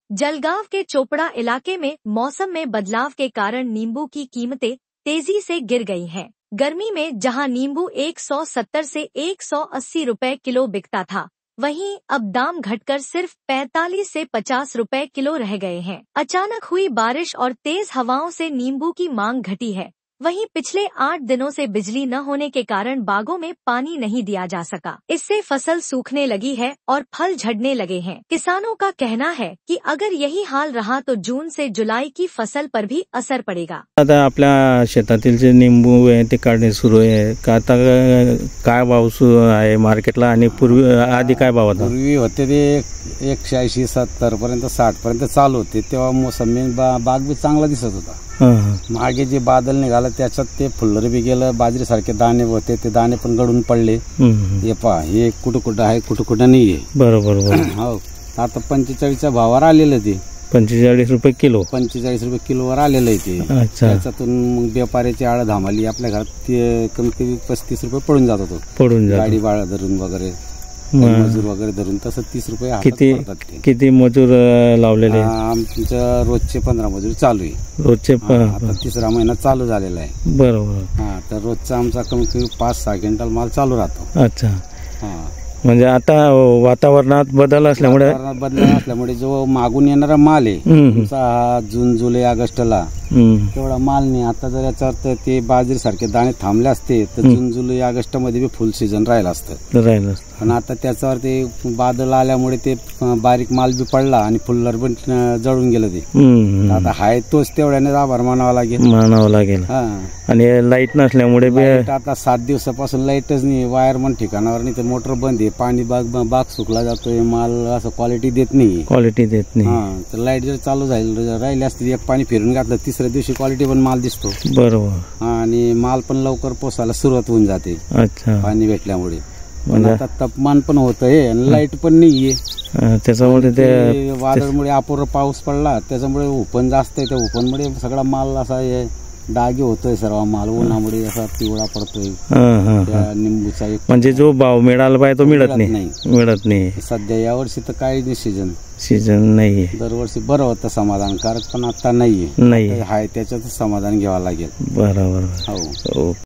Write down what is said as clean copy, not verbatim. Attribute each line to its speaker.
Speaker 1: जलगांव के चोपड़ा इलाके में मौसम में बदलाव के कारण नींबू की कीमतें तेजी से गिर गई हैं। गर्मी में जहां नींबू 170 से 180 रुपए किलो बिकता था, वहीं अब दाम घटकर सिर्फ 45 से 50 रुपए किलो रह गए हैं। अचानक हुई बारिश और तेज हवाओं से नींबू की मांग घटी है। वहीं पिछले 8 दिनों से बिजली न होने के कारण बागों में पानी नहीं दिया जा सका। इससे फसल सूखने लगी है और फल झड़ने लगे हैं। किसानों का कहना है कि अगर यही हाल रहा तो जून से जुलाई की फसल पर भी असर पड़ेगा।
Speaker 2: आता आपल्या शेतातील जे निंबू आहे ते काढणे सुरू आहे का? आता काय भाव सुरू आहे मार्केटला आणि पूर्वी आधी काय भाव होता?
Speaker 3: पूर्वी होते ते 180 70 पर्यंत 60 पर्यंत चालू होते, तेव्हा मोसंबी बाग बी चांगला दिसत होता। मागे जे बादल निघालं त्याच्यात ते फुल्लर बी गेलं, बाजरी सारखे दाणे होते ते दाणे पण गळून पडले। हे पहा, हे कुठं कुठं आहे कुठं कुठं नाहीये। बरोबर हो, आता 45च्या भावावर आलेलं ते
Speaker 2: 45 रुपये किलो
Speaker 3: 45 रुपये किलोवर आलेलं आहे ते। त्याच्यातून मग व्यापाऱ्याची आळ धामाली आपल्या घरात ते कमी कमी 35 रुपये पडून जात होतो, गाडी बाळा धरून वगैरे मजूर वगैरे धरून तसं 30 रुपये
Speaker 2: किती मजूर लावलेले?
Speaker 3: आमच्या रोजचे 15 मजूर चालू आहे।
Speaker 2: रोजचे
Speaker 3: आता 3रा महिना चालू झालेला आहे।
Speaker 2: बरोबर।
Speaker 3: तर रोजचा आमचा कमी कमी 5-6 क्विंटल माल चालू राहतो।
Speaker 2: अच्छा, म्हणजे आता वातावरणात बदल असल्यामुळे
Speaker 3: जो मागून येणारा माल आहे तुमचा जून जुलै ऑगस्टला तेवढा माल नाही। आता जर याच्यावर ते बाजरी सारखे दाणे थांबले असते तर जून जुलै ऑगस्ट मध्ये बी फुल सीझन राहिलं असतं। पण आता त्याच्यावर ते बादल आल्यामुळे ते बारीक माल बी पडला आणि फुल्लर पण जळून गेलं ते। आता हाय तोच तेवढ्याने आभार मानावा लागेल।
Speaker 2: आणि लाईट नसल्यामुळे
Speaker 3: आता 7 दिवसापासून लाईटच नाही, वायरमन ठिकाणावर नाही, तर मोटर बंद आहे, पाणी बाग सुकला जातोय, माल असं क्वालिटी देत नाही। तर लाईट जर चालू राहिली असती, एक पाणी फिरून घातलं 3ऱ्या दिवशी क्वालिटी पण माल दिसतो।
Speaker 2: बरोबर।
Speaker 3: आणि माल पण लवकर पोसायला सुरुवात होऊन जाते पाणी भेटल्यामुळे। आता तापमान पण होतंय आणि लाईट पण नाहीये,
Speaker 2: त्याच्यामुळे ते
Speaker 3: वादळमुळे अपुरा पाऊस पडला, त्याच्यामुळे उपन जास्त आहे, त्या उपनमुळे सगळा माल असा डागे होतोय, सर्व माल उन्हामुळे असा पिवळा पडतोय। निंबूचा एक
Speaker 2: म्हणजे जो भाव मिळाला पाहिजे तो मिळत नाही
Speaker 3: सध्या। यावर्षी तर काही
Speaker 2: सीजन नाहीये।
Speaker 3: दरवर्षी बरं होतं समाधानकारक, पण आता नाहीये। हाय त्याच्यातच समाधान घ्यावं लागेल।
Speaker 2: बरोबर हो।